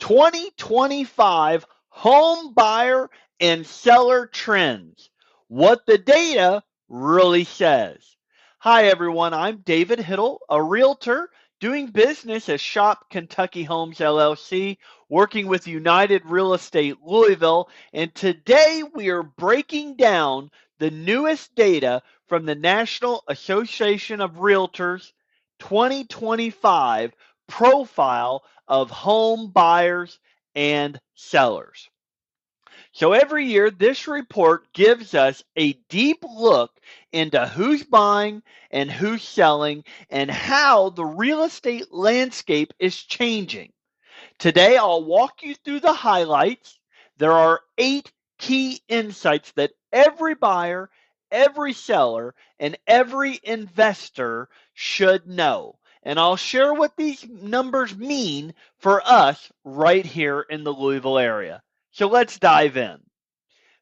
2025 home buyer and seller trends. What the data really says. Hi everyone, I'm David Hiddle, a realtor doing business at Shop Kentucky Homes LLC, working with United Real Estate Louisville, and today we are breaking down the newest data from the National Association of Realtors 2025 profile of home buyers and sellers. So every year, this report gives us a deep look into who's buying and who's selling and how the real estate landscape is changing. Today, I'll walk you through the highlights. There are 8 key insights that every buyer, every seller, and every investor should know. And I'll share what these numbers mean for us right here in the Louisville area. So let's dive in.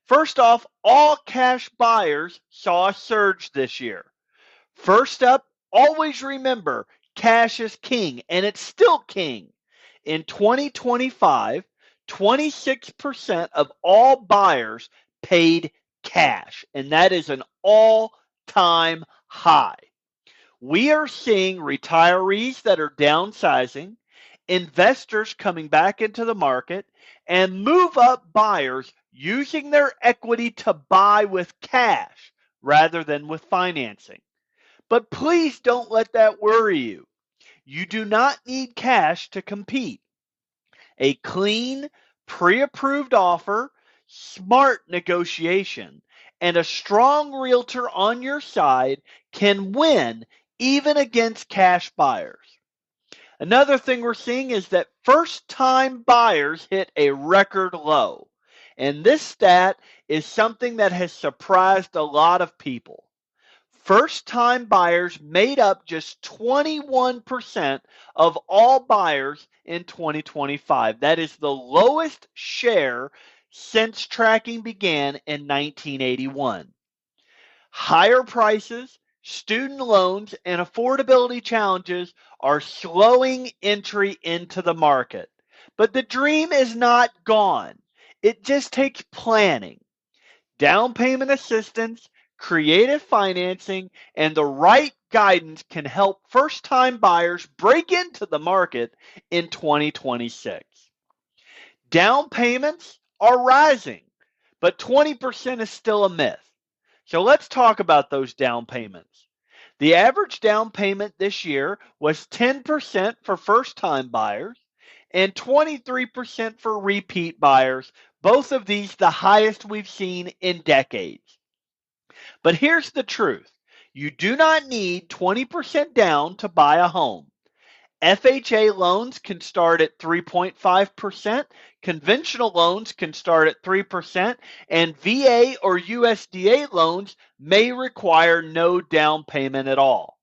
First off, all cash buyers saw a surge this year. First up, always remember cash is king, and it's still king. In 2025, 26% of all buyers paid cash, and that is an all-time high. We are seeing retirees that are downsizing, investors coming back into the market, and move-up buyers using their equity to buy with cash rather than with financing. But please don't let that worry you. You do not need cash to compete. A clean, pre-approved offer, smart negotiation, and a strong realtor on your side can win even against cash buyers. Another thing we're seeing is that first-time buyers hit a record low. And this stat is something that has surprised a lot of people. First-time buyers made up just 21% of all buyers in 2025. That is the lowest share since tracking began in 1981. Higher prices, student loans, and affordability challenges are slowing entry into the market. But the dream is not gone. It just takes planning. Down payment assistance, creative financing, and the right guidance can help first-time buyers break into the market in 2026. Down payments are rising, but 20% is still a myth. So let's talk about those down payments. The average down payment this year was 10% for first-time buyers and 23% for repeat buyers, both of these the highest we've seen in decades. But here's the truth. You do not need 20% down to buy a home. FHA loans can start at 3.5%, conventional loans can start at 3%, and VA or USDA loans may require no down payment at all.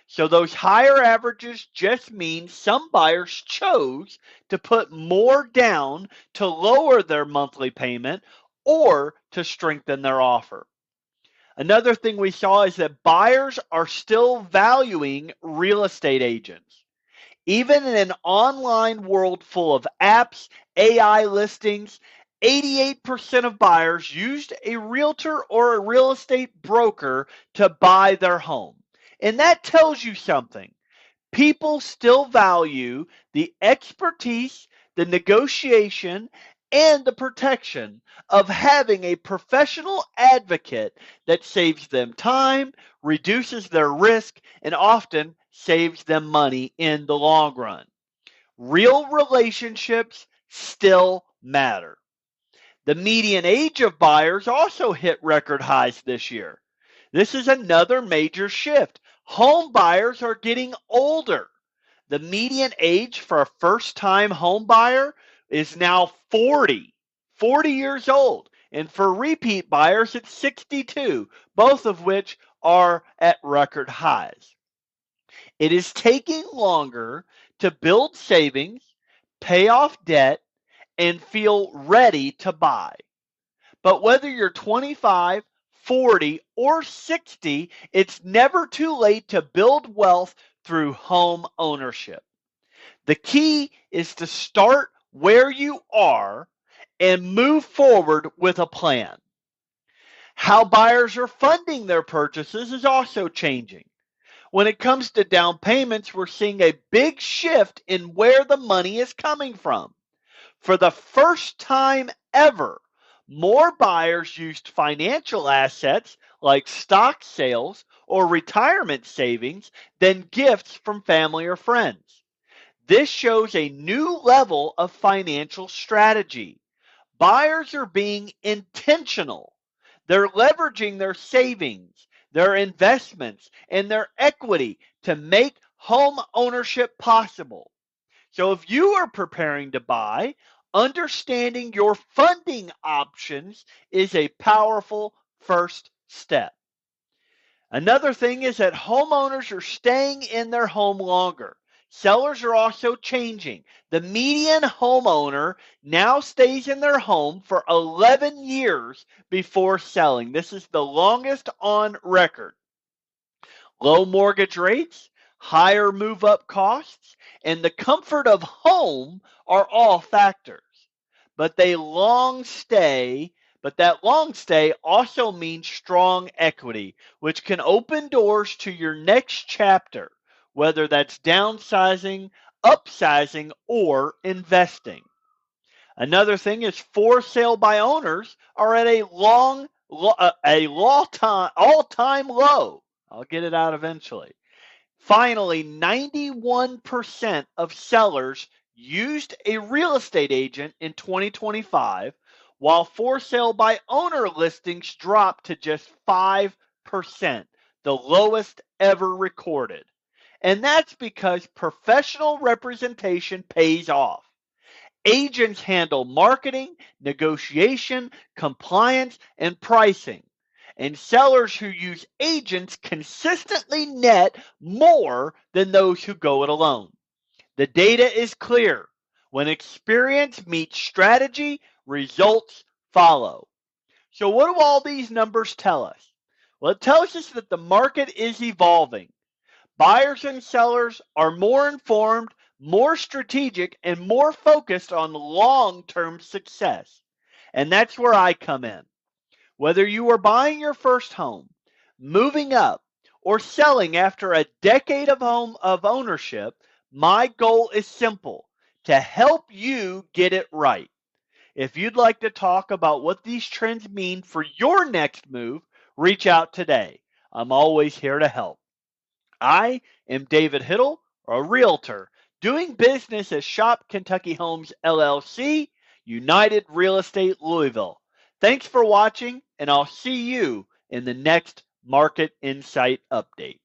So those higher averages just mean some buyers chose to put more down to lower their monthly payment or to strengthen their offer. Another thing we saw is that buyers are still valuing real estate agents. Even in an online world full of apps, AI listings, 88% of buyers used a realtor or a real estate broker to buy their home. And that tells you something. People still value the expertise, the negotiation, and the protection of having a professional advocate that saves them time, reduces their risk, and often saves them money in the long run. Real relationships still matter. The median age of buyers also hit record highs this year. This is another major shift. Home buyers are getting older. The median age for a first-time home buyer is now 40 years old. And for repeat buyers, it's 62, both of which are at record highs. It is taking longer to build savings, pay off debt, and feel ready to buy. But whether you're 25, 40, or 60, it's never too late to build wealth through home ownership. The key is to start where you are and move forward with a plan. How buyers are funding their purchases is also changing. When it comes to down payments, we're seeing a big shift in where the money is coming from. For the first time ever, more buyers used financial assets like stock sales or retirement savings than gifts from family or friends. This shows a new level of financial strategy. Buyers are being intentional. They're leveraging their savings, their investments, and their equity to make home ownership possible. So if you are preparing to buy, understanding your funding options is a powerful first step. Another thing is that homeowners are staying in their home longer. Sellers are also changing. The median homeowner now stays in their home for 11 years before selling. This is the longest on record. Low mortgage rates, higher move-up costs, and the comfort of home are all factors. But that long stay also means strong equity, which can open doors to your next chapter, whether that's downsizing, upsizing, or investing. Another thing is for sale by owners are at a all-time low. I'll get it out eventually. Finally, 91% of sellers used a real estate agent in 2025, while for sale by owner listings dropped to just 5%, the lowest ever recorded. And that's because professional representation pays off. Agents handle marketing, negotiation, compliance, and pricing. And sellers who use agents consistently net more than those who go it alone. The data is clear. When experience meets strategy, results follow. So what do all these numbers tell us? Well, it tells us that the market is evolving. Buyers and sellers are more informed, more strategic, and more focused on long-term success. And that's where I come in. Whether you are buying your first home, moving up, or selling after a decade of ownership, my goal is simple: to help you get it right. If you'd like to talk about what these trends mean for your next move, reach out today. I'm always here to help. I am David Hiddle, a realtor, doing business as Shop Kentucky Homes LLC, United Real Estate Louisville. Thanks for watching, and I'll see you in the next Market Insight Update.